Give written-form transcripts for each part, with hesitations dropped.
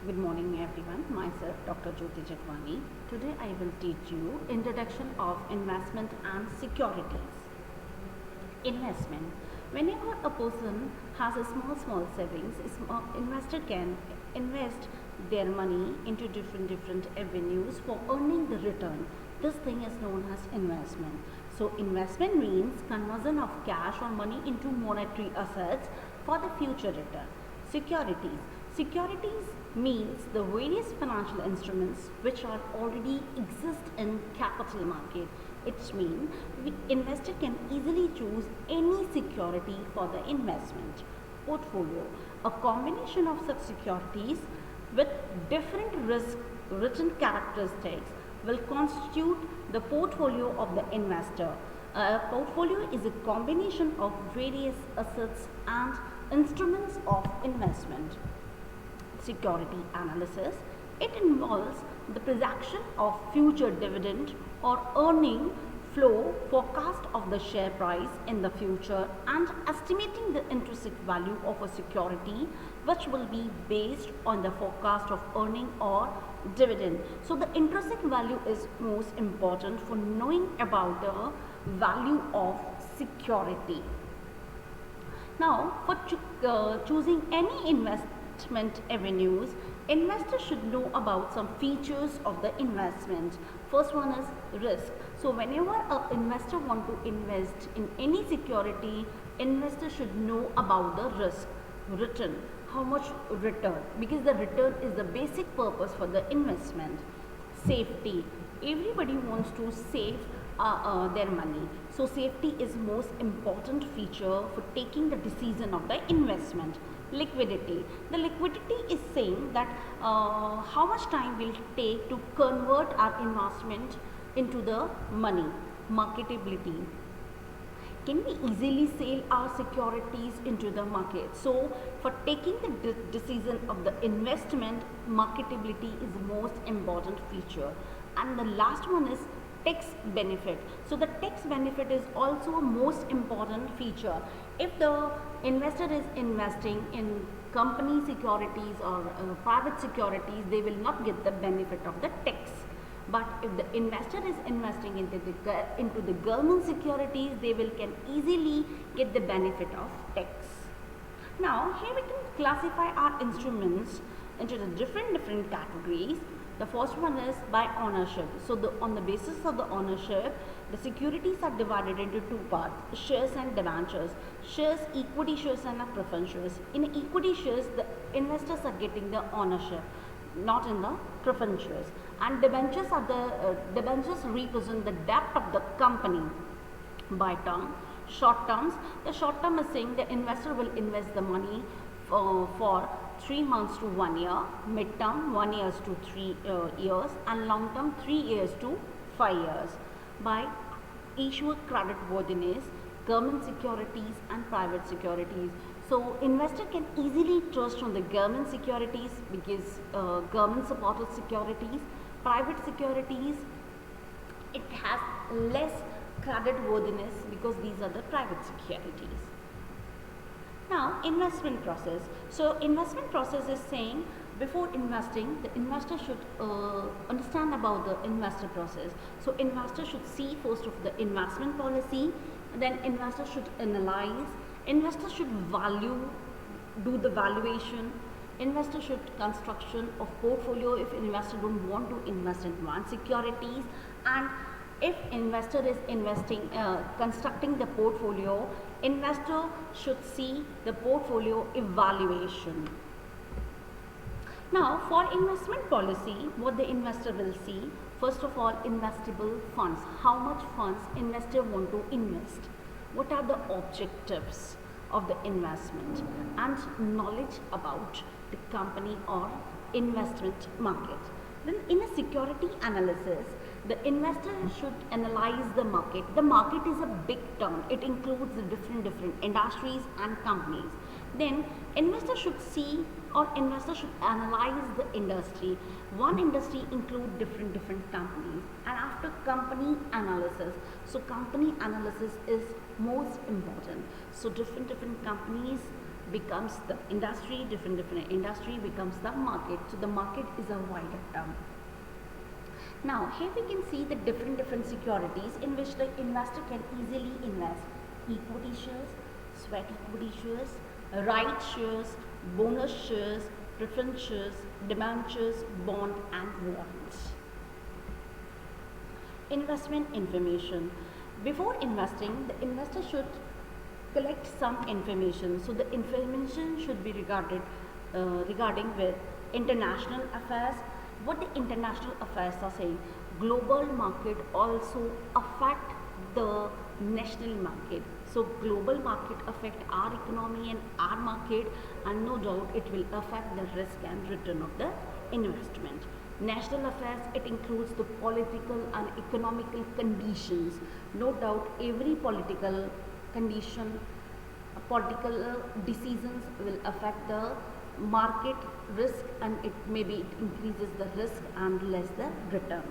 Good morning everyone, myself Dr. Jyoti Jagwani. Today I will teach you Introduction of Investment and Securities. Investment. Whenever a person has a small savings, investor can invest their money into different avenues for earning the return. This thing is known as investment. So investment means conversion of cash or money into monetary assets for the future return. Securities. Securities means the various financial instruments which are already exist in capital market. It means the investor can easily choose any security for the investment. Portfolio. A combination of such securities with different risk written characteristics will constitute the portfolio of the investor. A portfolio is a combination of various assets and instruments of investment. Security analysis. It involves the projection of future dividend or earning flow forecast of the share price in the future and estimating the intrinsic value of a security which will be based on the forecast of earning or dividend. So the intrinsic value is most important for knowing about the value of security. Now, for choosing any investment avenues, investors should know about some features of the investment. First one is risk. So whenever an investor want to invest in any security, investor should know about the risk. Return, how much return, because the return is the basic purpose for the investment. Safety, everybody wants to save their money. So safety is most important feature for taking the decision of the investment. Liquidity. The liquidity is saying that how much time will it take to convert our investment into the money. Marketability. Can we easily sell our securities into the market? So for taking the decision of the investment, marketability is the most important feature. And the last one is tax benefit. So the tax benefit is also a most important feature. If the investor is investing in company securities or private securities, they will not get the benefit of the tax. But if the investor is investing into the government securities, they can easily get the benefit of tax. Now here we can classify our instruments into the different categories. The first one is by ownership. So on the basis of the ownership, the securities are divided into two parts, shares and debentures. Shares, equity shares and preference shares. In equity shares, the investors are getting the ownership, not in the preference shares. And debentures debentures represent the debt of the company. By term, short terms, the short term is saying the investor will invest the money for 3 months to 1 year, mid term 1 year to 3 years, and long term 3 years to 5 years. By issuer credit worthiness, government securities and private securities. So investor can easily trust on the government securities because government supported securities. Private securities, it has less credit worthiness because these are the private securities. Now investment process. So investment process is saying before investing, the investor should understand about the investor process. So investor should see first of the investment policy, then investor should analyze, investor should do the valuation, investor should construction of portfolio if investor don't want to invest in one securities, and if investor is constructing the portfolio, investor should see the portfolio evaluation. Now for investment policy, what the investor will see, first of all, investable funds, how much funds investor want to invest, what are the objectives of the investment, and knowledge about the company or investment market. Then in a security analysis, the investor should analyze the market. The market is a big term. It includes the different industries and companies. Then investor should see or investor should analyze the industry. One industry include different companies, and after company analysis, so company analysis is most important. So different companies becomes the industry, different industry becomes the market. So the market is a wider term. Now here we can see the different securities in which the investor can easily invest: equity shares, sweat equity shares, right shares, bonus shares, preference shares, demand shares, bond and warrants. Investment information. Before investing, the investor should collect some information. So the information should be regarding with international affairs. What the international affairs are saying: global market also affect the national market. So global market affect our economy and our market, and no doubt it will affect the risk and return of the investment. National affairs, it includes the political and economical conditions. No doubt every political condition, political decisions will affect the market risk, and it increases the risk and less the return.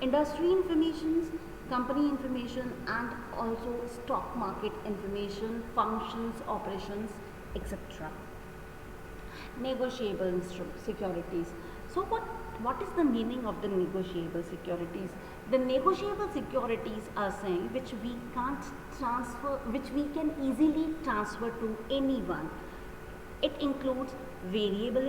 Industry informations, company information, and also stock market information, functions, operations, etc. Negotiable securities. So what is the meaning of the negotiable securities? The negotiable securities are saying which we can't transfer, which we can easily transfer to anyone. It includes variable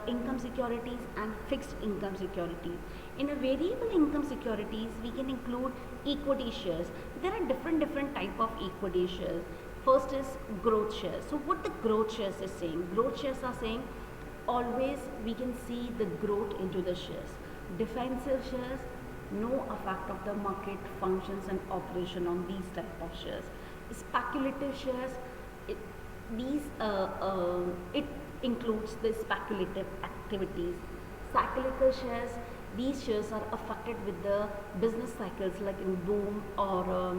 income securities and fixed income securities. In a variable income securities, we can include equity shares. There are different type of equity shares. First is growth shares. So what the growth shares is saying? Growth shares are saying always we can see the growth into the shares. Defensive shares, no effect of the market functions and operation on these type of shares. Speculative shares, it includes the speculative activities. Cyclical shares, these shares are affected with the business cycles like in boom or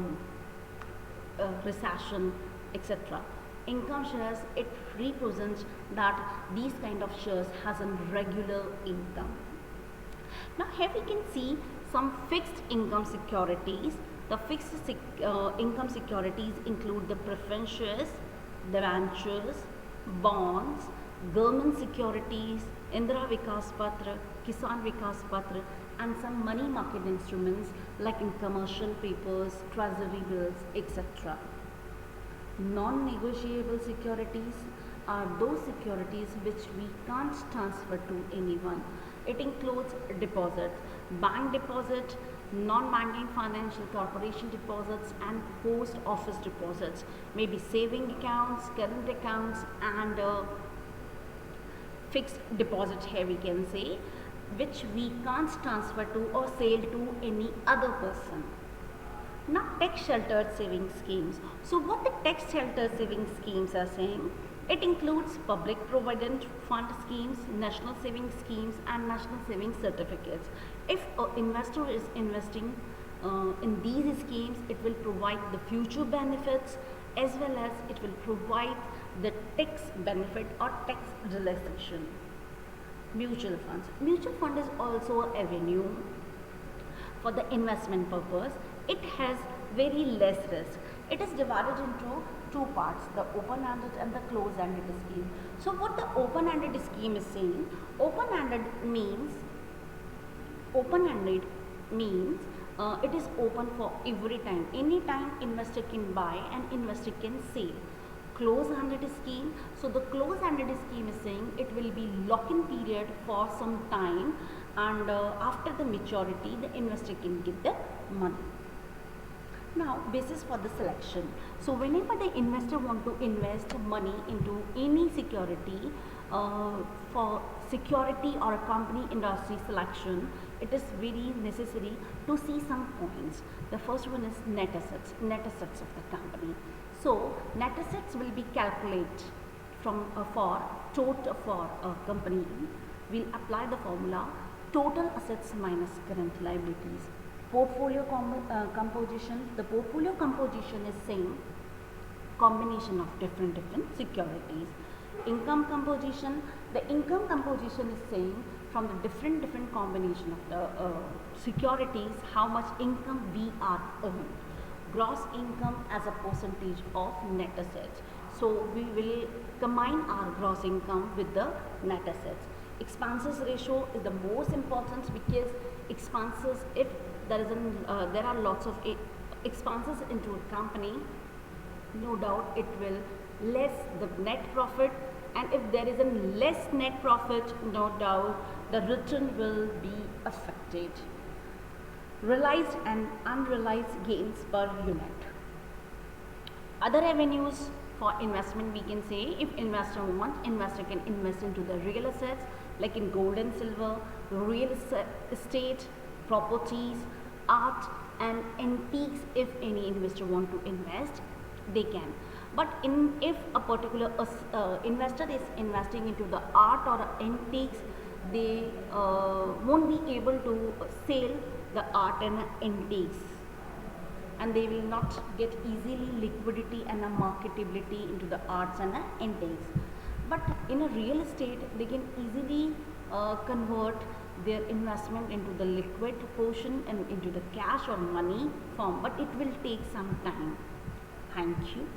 recession, etc. Income shares, it represents that these kind of shares has a regular income. Now here we can see some fixed income securities. The fixed income securities include the preference shares, debentures, bonds, government securities, Indira Vikas Patra, Kisan Vikas Patra, and some money market instruments like in commercial papers, treasury bills, etc. Non-negotiable securities are those securities which we can't transfer to anyone. It includes deposits, bank deposit, non-banking financial corporation deposits, and post office deposits, maybe saving accounts, current accounts, and fixed deposit here we can say, which we can't transfer to or sell to any other person. Now tax sheltered saving schemes. So what the tax sheltered saving schemes are saying? It includes public provident fund schemes, national saving schemes, and national saving certificates. If an investor is investing in these schemes, it will provide the future benefits as well as it will provide the tax benefit or tax relaxation. Mutual funds. Mutual fund is also an avenue for the investment purpose. It has very less risk. It is divided into two parts, the open-ended and the closed-ended scheme. So what the open-ended scheme is saying? Open-ended means it is open for every time. Any time investor can buy and investor can sell. Closed-ended scheme. So the closed-ended scheme is saying it will be lock-in period for some time, and after the maturity the investor can get the money. Now basis for the selection. So whenever the investor want to invest money into any security, for security or a company industry selection, it is very necessary to see some points. The first one is net assets of the company. So net assets will be calculated from for a company. We'll apply the formula total assets minus current liabilities. Portfolio composition. The portfolio composition is same combination of different securities. Income composition. The income composition is same from the different combination of the securities, how much income we are earning. Gross income as a percentage of net assets. so we will combine our gross income with the net assets. Expenses ratio is the most important because expenses, if there are lots of expenses into a company, no doubt it will less the net profit, and if there is a less net profit, no doubt the return will be affected. Realized and unrealized gains per unit. Other avenues for investment, we can say, if investor can invest into the real assets like in gold and silver, real estate, properties, art and antiques. If any investor want to invest, they can. But if a particular investor is investing into the art or antiques, they won't be able to sell the art and antiques, and they will not get easily liquidity and a marketability into the arts and antiques. But in a real estate, they can easily convert their investment into the liquid portion and into the cash or money form, but it will take some time. Thank you.